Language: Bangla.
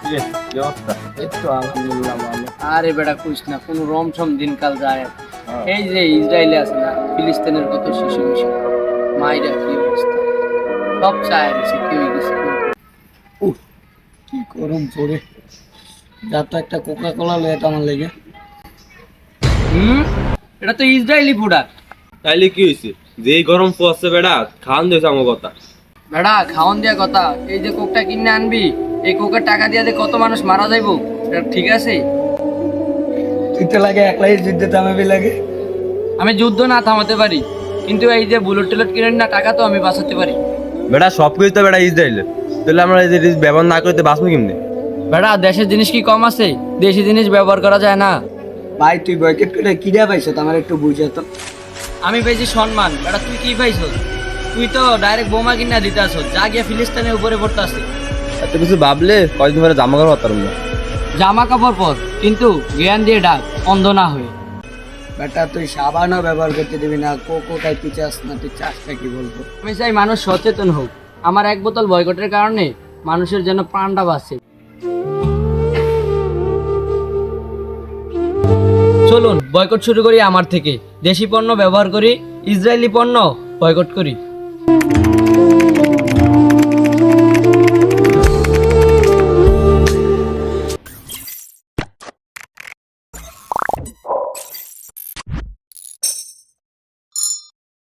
আলহামদুলিল্লাহ ভালো। আরে বেটা কইস না, কোনো রমসম দিনকাল যায় না। এই যে ইসরায়েলে আছে না, ফিলিস্তিনের কত শিশু মিশু মাইরা কি অবস্থা, সব চায় রয়েছে, কেউ কিছু কি গরম পড়ে। যা তো একটা কোকা কোলা লয়ে আমার লেগে। এটা তো ইসরায়েলি প্রোডাক্ট। তাইলে কি হয়েছে? যে গরম পড়ছে বেড়া, খাওয়ান দিয়েছে আমার কথা। বেটা খাওয়ান দিয়া কথা, এই যে কোকটা কিনে আনবি, এই কোকের টাকা দিয়া যে কত মানুষ মারা যাইবো, এটা ঠিক আছে? তুই তো লাগে একলাই যুদ্ধে থামাবি লাগে। আমি যুদ্ধ না থামাতে পারি, কিন্তু এই যে বুলেট টুলেট কিনে না টাকা তো আমি বাঁচাতে পারি। বেটা সব কিছু তো বেটা ইসরায়েলের, তাহলে আমরা এই যে ব্যবহার না করতে বাঁচবো কেমনি? বেটা দেশের জিনিস কি কম আছে? দেশি জিনিস ব্যবহার করা যায় না? ভাই তুই বয়কট করে কিরা পাইছো আমার একটু বুঝে তো। আমি পেয়েছি সম্মান, বেটা তুই কি পাইছ? তুই তো ডাইরেক্ট বোমা কিনা দিতে আসো, যা গিয়ে ফিলিস্তিনের উপরে পড়তে আসে। এত কিছু ভাবলে কয়েকদিন পরে জামা কাপড় পারতাম না। জামা কাপড় পর, কিন্তু জ্ঞান দিয়ে ডাক, অন্ধ না হয়ে। বেটা তুই সাবানও ব্যবহার করতে দিবি না, কোকো খাইতে চাস না, তুই চাষটা কি বলবো? আমি চাই মানুষ সচেতন হোক, আমার এক বোতল বয়কটের কারণে মানুষের যেন প্রাণটা বাঁচে। চলুন বয়কট শুরু করি আমার থেকে, দেশি পণ্য ব্যবহার করি, ইসরায়েলি পণ্য বয়কট করি।